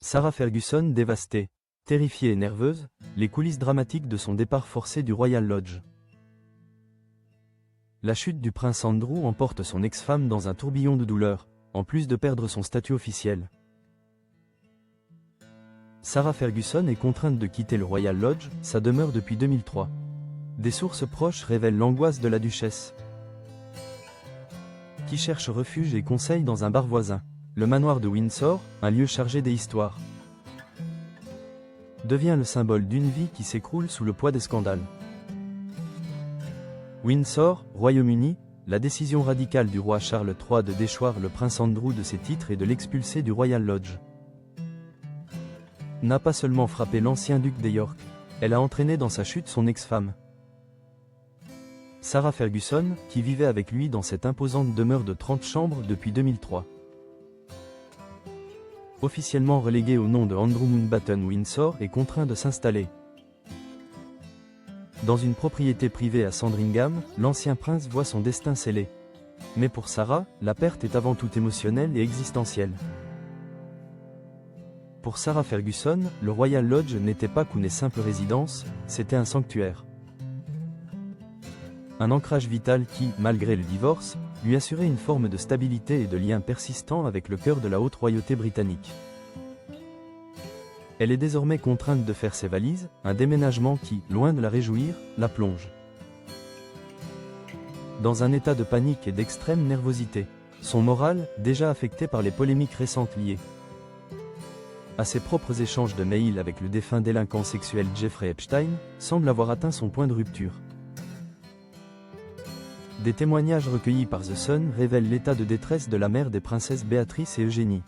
Sarah Ferguson dévastée. Terrifiée et nerveuse, les coulisses dramatiques de son départ forcé du Royal Lodge. La chute du prince Andrew emporte son ex-femme dans un tourbillon de douleur, en plus de perdre son statut officiel. Sarah Ferguson est contrainte de quitter le Royal Lodge, sa demeure depuis 2003. Des sources proches révèlent l'angoisse de la duchesse, qui cherche refuge et conseil dans un bar voisin. Le manoir de Windsor, un lieu chargé des histoires, devient le symbole d'une vie qui s'écroule sous le poids des scandales. Windsor, Royaume-Uni, la décision radicale du roi Charles III de déchoir le prince Andrew de ses titres et de l'expulser du Royal Lodge n'a pas seulement frappé l'ancien duc de York, elle a entraîné dans sa chute son ex-femme, Sarah Ferguson, qui vivait avec lui dans cette imposante demeure de 30 chambres depuis 2003. Officiellement relégué au nom de Andrew Mountbatten, Windsor est contraint de s'installer dans une propriété privée à Sandringham. L'ancien prince voit son destin scellé. Mais pour Sarah, la perte est avant tout émotionnelle et existentielle. Pour Sarah Ferguson, le Royal Lodge n'était pas qu'une simple résidence, c'était un sanctuaire. Un ancrage vital qui, malgré le divorce, lui assurait une forme de stabilité et de lien persistant avec le cœur de la haute royauté britannique. Elle est désormais contrainte de faire ses valises, un déménagement qui, loin de la réjouir, la plonge dans un état de panique et d'extrême nervosité. Son moral, déjà affecté par les polémiques récentes liées à ses propres échanges de mails avec le défunt délinquant sexuel Jeffrey Epstein, semble avoir atteint son point de rupture. Des témoignages recueillis par The Sun révèlent l'état de détresse de la mère des princesses Béatrice et Eugénie.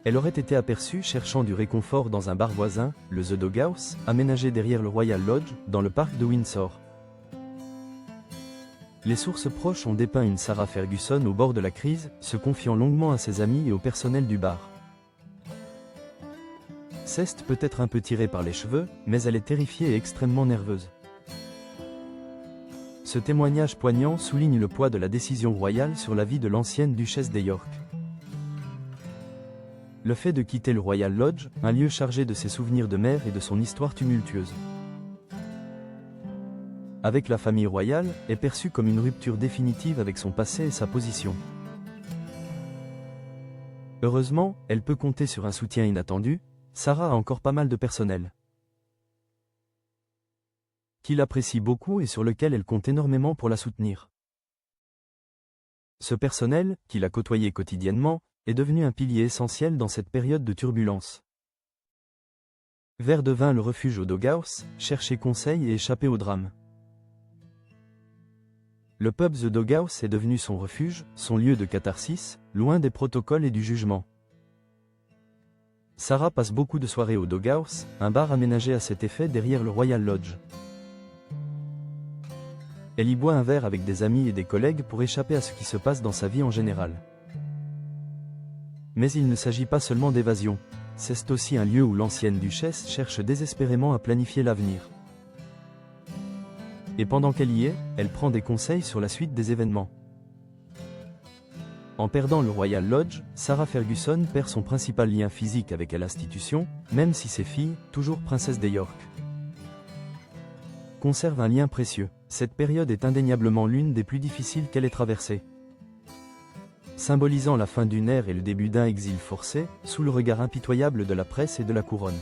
Elle aurait été aperçue cherchant du réconfort dans un bar voisin, le The Doghouse, aménagé derrière le Royal Lodge, dans le parc de Windsor. Les sources proches ont dépeint une Sarah Ferguson au bord de la crise, se confiant longuement à ses amis et au personnel du bar. Ceste peut être un peu tirée par les cheveux, mais elle est terrifiée et extrêmement nerveuse. Ce témoignage poignant souligne le poids de la décision royale sur la vie de l'ancienne duchesse de York. Le fait de quitter le Royal Lodge, un lieu chargé de ses souvenirs de mère et de son histoire tumultueuse avec la famille royale, est perçu comme une rupture définitive avec son passé et sa position. Heureusement, elle peut compter sur un soutien inattendu. Sarah a encore pas mal de personnel qui l'apprécie beaucoup et sur lequel elle compte énormément pour la soutenir. Ce personnel, qui l'a côtoyé quotidiennement, est devenu un pilier essentiel dans cette période de turbulence. Vers devint le refuge au Doghouse, chercher conseil et échapper au drame. Le pub The Doghouse est devenu son refuge, son lieu de catharsis, loin des protocoles et du jugement. Sarah passe beaucoup de soirées au Doghouse, un bar aménagé à cet effet derrière le Royal Lodge. Elle y boit un verre avec des amis et des collègues pour échapper à ce qui se passe dans sa vie en général. Mais il ne s'agit pas seulement d'évasion, c'est aussi un lieu où l'ancienne duchesse cherche désespérément à planifier l'avenir. Et pendant qu'elle y est, elle prend des conseils sur la suite des événements. En perdant le Royal Lodge, Sarah Ferguson perd son principal lien physique avec l'institution, même si ses filles, toujours princesses de York, conservent un lien précieux. Cette période est indéniablement l'une des plus difficiles qu'elle ait traversées, symbolisant la fin d'une ère et le début d'un exil forcé, sous le regard impitoyable de la presse et de la couronne.